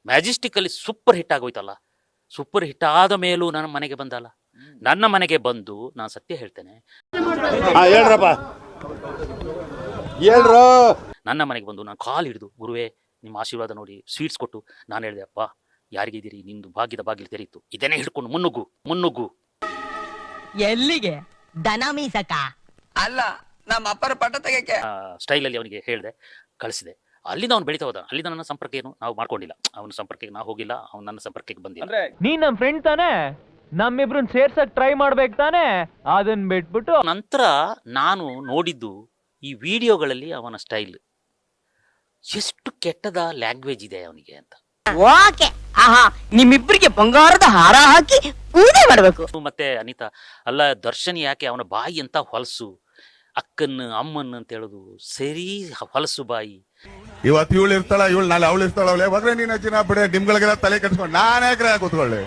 Majestic ಅಲ್ಲಿ super hit ಆಗೋಯ್ತಲ್ಲ. Super hit ಆದ ಮೇಲೂ ನನ್ನ ಮನೆಗೆ ಬಂದಲ್ಲ. ನನ್ನ ಮನೆಗೆ ಬಂದು ನಾನು ಸತ್ಯ ಹೇಳ್ತೇನೆ, ನನ್ನ ಮನೆಗೆ ಬಂದು ನಾನು ಕಾಲ್ ಹಿಡಿದು, ಗುರುವೇ ನಿಮ್ಮ ಆಶೀರ್ವಾದ ನೋಡಿ ಸ್ವೀಟ್ಸ್ ಕೊಟ್ಟು ನಾನು ಹೇಳಿದೆ, ಅಪ್ಪ ಯಾರಿಗಿದ್ದೀರಿ, ನಿಂದು ಭಾಗ್ಯದ ಬಾಗಿಲು ತೆರೀತು, ಇದನ್ನೇ ಹಿಡ್ಕೊಂಡು ಮುನ್ನುಗ್ಗು. ಎಲ್ಲಿಗೆ? ದನ ಮೀಸಕ ಅಲ್ಲ, ನಮ್ಮ ಅಪ್ಪರ ಪಟ್ಟ ತೆಗೆಕ್ಕೆ ಸ್ಟೈಲಲ್ಲಿ ಅವನಿಗೆ ಹೇಳಿದೆ, ಕಳಿಸಿದೆ. ಅಲ್ಲಿಂದ ಅವ್ನು ಬೆಳೀತಾ ಹೋದ. ಅಲ್ಲಿಂದ ನನ್ನ ಸಂಪರ್ಕ ಏನು ನಾವು ಮಾಡ್ಕೊಂಡಿಲ್ಲ. ಅವನ ಸಂಪರ್ಕಕ್ಕೆ ನಾವು ಹೋಗಿಲ್ಲ, ಅವ್ನು ನನ್ನ ಸಂಪರ್ಕಕ್ಕೆ ಬಂದಿಲ್ಲ. ನೀ ನಮ್ಮ ಫ್ರೆಂಡ್ ತಾನೇ, ನಮ್ಮಿಬ್ರನ್ನ ಸೇರ್ಸಕ್ ಟ್ರೈ ಮಾಡ್ಬೇಕು ತಾನೇ, ಅದನ್ನ ಬಿಟ್ಬಿಟ್ಟು. ನಂತರ ನಾನು ನೋಡಿದ್ದು ಈ ವಿಡಿಯೋಗಳಲ್ಲಿ ಅವನ ಸ್ಟೈಲ್, ಎಷ್ಟು ಕೆಟ್ಟದ ಲ್ಯಾಂಗ್ವೇಜ್ ಇದೆ ಅವನಿಗೆ ಅಂತ. ಓಕೆ, ಆಹಾ, ನಿಮ್ಮಿಬ್ಬರಿಗೆ ಬಂಗಾರದ ಹಾರ ಹಾಕಿ ಪೂಜೆ ಮಾಡ್ಬೇಕು. ಮತ್ತೆ ಅನಿತಾ, ಅಲ್ಲ ದರ್ಶನ್ ಯಾಕೆ ಅವನ ಬಾಯಿ ಅಂತ ಹೊಲಸು, ಅಕ್ಕನ್ ಅಮ್ಮನ್ ಅಂತ ಹೇಳುದು ಸರಿ, ಹೊಲಸು ಬಾಯಿ. ಇವತ್ತು ಇವಳು ಇರ್ತಾಳ, ಇವಳು ನಾಳೆ ಅವಳು ಇರ್ತಾಳ, ಹೋದ್ರೆ ನೀನ್ ಹಚ್ಚಿನ ಬಿಡ, ನಿಮ್ಗಳಿಗೆಲ್ಲ ತಲೆ ಕಟ್ಸ್ಕೊಂಡು ನಾನೇ ಕೂತ್ಕೊಳ್ಳಿ.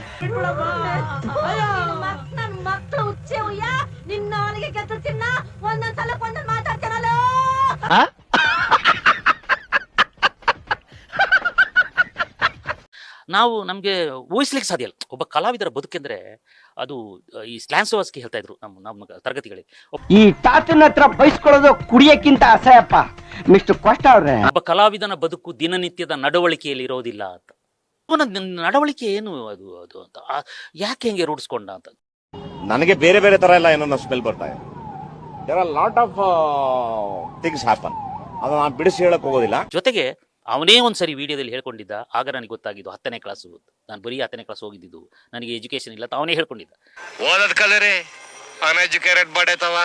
ನಾವು ನಮ್ಗೆ ಊಹಿಸ್ಲಿಕ್ಕೆ ಸಾಧ್ಯ ಇಲ್ಲ ಒಬ್ಬ ಕಲಾವಿದರ ಬದುಕೆಂದ್ರೆ. ಅದು ಈ ಸ್ಲ್ಯಾನ್ಸೋವಾಸ್ಕಿ ಹೇಳ್ತಾ ಇದ್ರು ನಮ್ಮ ತರಗತಿಗಳಿಗೆ, ಈ ತಾತನ ಹತ್ರ ಬಯಸ್ಕೊಳ್ಳೋದು ಕುಡಿಯಕ್ಕಿಂತ ಅಸಹ್ಯಪ್ಪ ಮಿಸ್ಟರ್ ಕೋಸ್ಟ ಅವ್ರೆ. ಒಬ್ಬ ಕಲಾವಿದನ ಬದುಕು ದಿನನಿತ್ಯದ ನಡವಳಿಕೆಯಲ್ಲಿ ಇರೋದಿಲ್ಲ ಅಂತ. ಅವನ ನಡವಳಿಕೆ ಏನು ಅದು ಅದು ಅಂತ ಯಾಕೆ ಹೆಂಗೆ ರೂಢಿಸ್ಕೊಂಡ ಅಂತ. ನನಗೆ ಬೇರೆ ಬೇರೆ ತರ ಎಲ್ಲ ಏನೋ ಸ್ಮೆಲ್ ಬರ್ತಾ ಇದೆ. There are lot of things happen. ಅದು ನಾನು ಬಿಡಿಸಿ ಹೇಳಕ್ ಹೋಗೋದಿಲ್ಲ. ಜೊತೆಗೆ ಅವನೇ ಒಂದ್ಸರಿ ವಿಡಿಯೋದಲ್ಲಿ ಹೇಳ್ಕೊಂಡಿದ್ದ, ಆಗ ನನಗೆ ಗೊತ್ತಾಗಿದ್ದು 10ನೇ ಕ್ಲಾಸು, ನಾನು ಬರೀ 10ನೇ ಕ್ಲಾಸ್ ಹೋಗಿದ್ದು, ನನಗೆ ಎಜುಕೇಶನ್ ಇಲ್ಲ ಅಂತ ಅವನೇ ಹೇಳ್ಕೊಂಡಿದ್ದ. ಓದದ್ ಕಲರಿ ಅನ್ಎಜುಕೇಟೆಡ್ ಬಡೇತವ.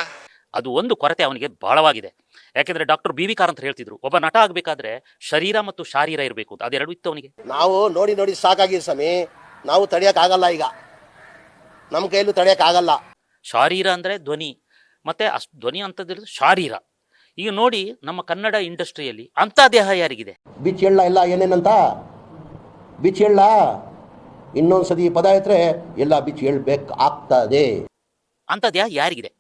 ಅದು ಒಂದು ಕೊರತೆ ಅವನಿಗೆ ಬಹಳವಾಗಿದೆ. ಯಾಕೆಂದ್ರೆ ಡಾಕ್ಟರ್ ಬಿ ವಿ ಕಾರಂತ್ ಹೇಳ್ತಿದ್ರು, ಒಬ್ಬ ನಟ ಆಗ್ಬೇಕಾದ್ರೆ ಶರೀರ ಮತ್ತು ಶಾರೀರ ಇರಬೇಕು ಅಂತ. ಅದೆರಡು ಇತ್ತು ಅವನಿಗೆ. ನಾವು ನೋಡಿ ಸಾಕಾಗಿದೆ ಸ್ವಾಮಿ, ನಾವು ತಡೆಯಕ್ ಆಗಲ್ಲ, ಈಗ ನಮ್ಮ ಕೈಲೂ ತಡೆಯಕ್ ಆಗಲ್ಲ. ಶಾರೀರ ಅಂದ್ರೆ ಧ್ವನಿ, ಮತ್ತೆ ಧ್ವನಿ ಅಂತದ್ದು ಶಾರೀರ. ಈಗ ನೋಡಿ ನಮ್ಮ ಕನ್ನಡ ಇಂಡಸ್ಟ್ರಿಯಲ್ಲಿ ಅಂತ ದೇಹ ಯಾರಿಗಿದೆ? ಬಿಚ್ ಹೇಳ ಎಲ್ಲ ಏನೇನಂತ ಬಿಚ್ ಹೇಳ, ಇನ್ನೊಂದ್ಸತಿ ಪದ ಇದ್ರೆ ಎಲ್ಲ ಬಿಚ್ ಹೇಳ್ಬೇಕು ಆಗ್ತದೆ. ಅಂತ ದೇಹ ಯಾರಿಗಿದೆ?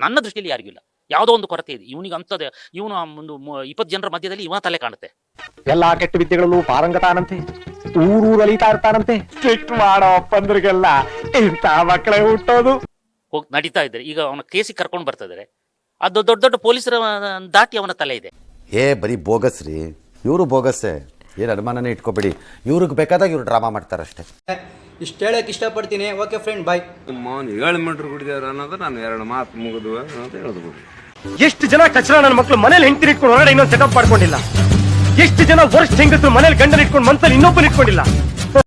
ನನ್ನ ದೃಷ್ಟಿಯಲ್ಲಿ ಯಾರಿಗಿಲ್ಲ. ಯಾವುದೋ ಒಂದು ಕೊರತೆ ಇದೆ ಇವನಿಗೆ. ಅಂತದೇ ಇವನು ಒಂದು 20 ಜನರ ಮಧ್ಯದಲ್ಲಿ ಇವನ ತಲೆ ಕಾಣುತ್ತೆ. ಎಲ್ಲಾ ಕೆಟ್ಟ ವಿದ್ಯೆಗಳಲ್ಲೂ ಪಾರಂಗತಾನಂತೆ, ಊರೂರಲಿತಾ ಇರ್ತಾನಂತೆ. ಸ್ಟ್ರಿಕ್ಟ್ ಮಾಡೋ ಅಪ್ಪಂದ್ರಿಗೆಲ್ಲ ಇಂಥ ಮಕ್ಕಳೇ ಹುಟ್ಟೋದು. ಹೋಗಿ ನಡೀತಾ ಇದ್ದಾರೆ. ಈಗ ಅವನ ಕೇಸಿಗೆ ಕರ್ಕೊಂಡು ಬರ್ತಾ ಇದ್ದಾರೆ. ಅದು ದೊಡ್ಡ ಪೊಲೀಸರ ದಾಟಿ ಅವನ ತಲೆ ಇದೆ. ಬರೀ ಬೋಗಸ್ ರೀ, ಇವರು ಬೋಗಸ್ಸೇ, ಏನು ಅನುಮಾನನೇ ಇಟ್ಕೋಬೇಡಿ. ಇವ್ರಿಗೆ ಬೇಕಾದಾಗ ಇವ್ರು ಡ್ರಾಮಾ ಮಾಡ್ತಾರಷ್ಟೇ. ಇಷ್ಟ ಹೇಳಕ್ ಇಷ್ಟಪಡ್ತೀನಿ. ಓಕೆ ಫ್ರೆಂಡ್, ಬಾಯ್. 7 ಮೀಟರ್ ಕುಡಿದಾರ ಅನ್ನೋದು ನಾನು 2 ಮಾತು ಮುಗಿದು ಅಂತ ಹೇಳಿದ್ಬಿಡು. ಎಷ್ಟು ಜನ ಕಚರ ನನ್ನ ಮಕ್ಕಳು ಮನೇಲಿ ಹೆಂಡತಿ ಇಟ್ಕೊಂಡು ಹೊರಗಡೆ ಇನ್ನೊಂದು ಸೆಟಪ್ ಮಾಡ್ಕೊಂಡಿಲ್ಲ. ಎಷ್ಟು ಜನ ವರ್ಷ ಹೆಂಗಸರು ಮನೇಲಿ ಗಂಡನ ಇಟ್ಕೊಂಡು ಮನ್ಸಲ್ಲಿ ಇನ್ನೊಬ್ಬನ ಇಟ್ಕೊಂಡಿಲ್ಲ.